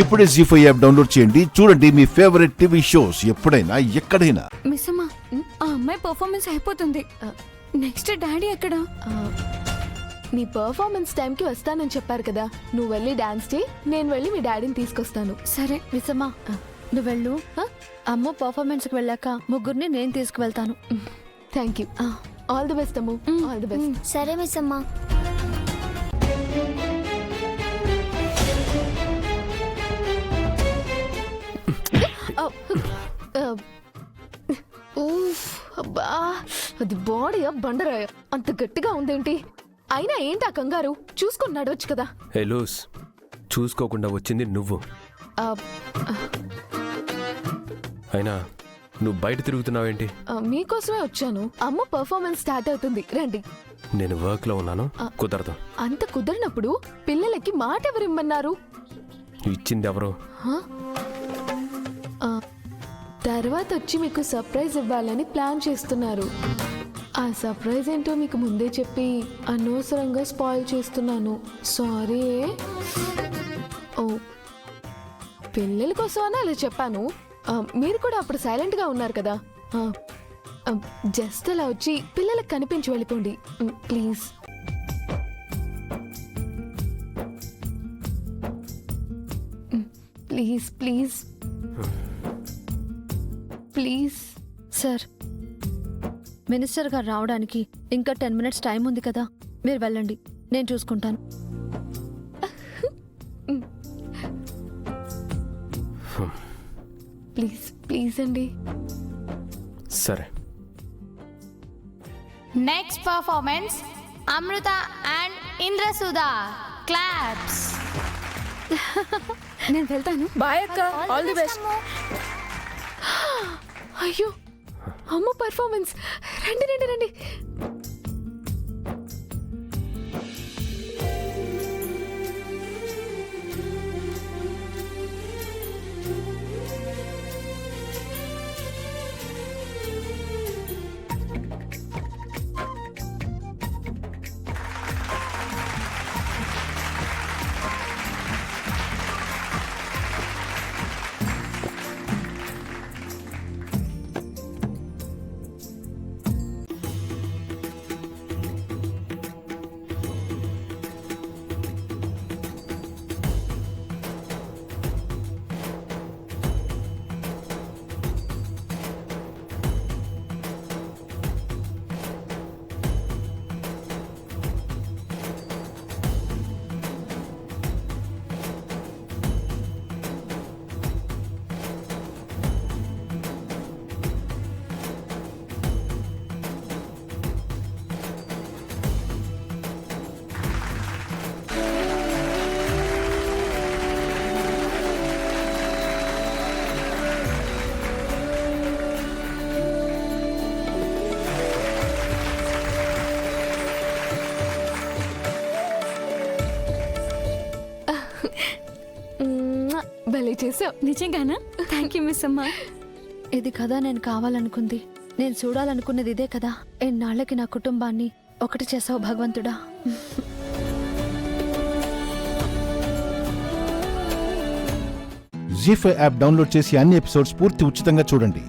ఇప్పుడే జీ5 app download చేయండి. చూడండి మీ ఫేవరెట్ టీవీ షోస్ ఎప్పుడైనా ఎక్కడైనా. మిస్ అమ్మా, ఆ అమ్మాయి పర్ఫార్మెన్స్ అయిపోతుంది. నెక్స్ట్ డాడీ ఎక్కడ? నీ పర్ఫార్మెన్స్ టైంకి వస్తానని చెప్పారు కదా, నువ్వు వెళ్ళి డాన్స్ చేయి, నేను వెళ్ళి మీ డాడీని తీసుకొస్తాను. సరే మిస్సమ్మా, నువ్వు వెళ్ళు. అమ్మ పర్ఫార్మెన్స్కి వెళ్ళాక ముగ్గురిని నేను తీసుకువెళ్తాను. Thank you. All the best Ammu, all the best. సరే మిస్ అమ్మా. అబ్బా, అది బాడీ బండరాయ అంత గట్టిగా ఉందేంటి? అయినా ఏంటి ఆ కంగారు? చూసుకొని నడవచ్చు కదా. లూస్, చూసుకోకుండా వచ్చింది నువ్వు. అయినా నువ్వు బయట తిరుగుతున్నావేంటి? మీకోసమే వచ్చాను. అమ్మ పర్ఫార్మెన్స్ స్టార్ట్ అవుతుంది, రండి. నేను వర్క్ లో ఉన్నాను, కుదరదు. అంత కుదరనప్పుడు పిల్లలకి మాట ఎవరిమ్మన్నారు? ఇచ్చింది ఎవరు? తర్వాత వచ్చి మీకు సర్ప్రైజ్ ఇవ్వాలని ప్లాన్ చేస్తున్నారు. ఆ సర్ప్రైజ్ ఏంటో మీకు ముందే చెప్పి అనవసరంగా స్పాయిల్ చేస్తున్నాను. సారీ. ఓ, పిల్లల కోసం అని అలా చెప్పాను. మీరు కూడా అప్పుడు సైలెంట్గా ఉన్నారు కదా. జస్ట్ అలా వచ్చి పిల్లలకు కనిపించి వెళ్ళిపోండి please. Please please please. Sir, minister గారు రావడానికి ఇంకా 10 minutes టైం ఉంది కదా, మీరు వెళ్ళండి, నేను చూసుకుంటాను. ప్లీజ్ ప్లీజ్ అండి. సరే. Next performance Amrutha and Indrasudha. Claps. నేను వెళ్తాను. బాయ్ అక్క, ఆల్ ది బెస్ట్. అయ్యో, అమ్మ పర్ఫార్మెన్స్. రండి రండి రండి. భలే చేసావు. నిజంగానా? థ్యాంక్ యూ మిస్ అమ్మా. ఇది కదా నేను కావాలనుకుంది, నేను చూడాలనుకున్నది ఇదే కదా. ఎన్నాళ్ళకి నా కుటుంబాన్ని ఒకటి చేసావు భగవంతుడా. జీ5 యాప్ డౌన్లోడ్ చేసి అన్ని ఎపిసోడ్స్ పూర్తి ఉచితంగా చూడండి.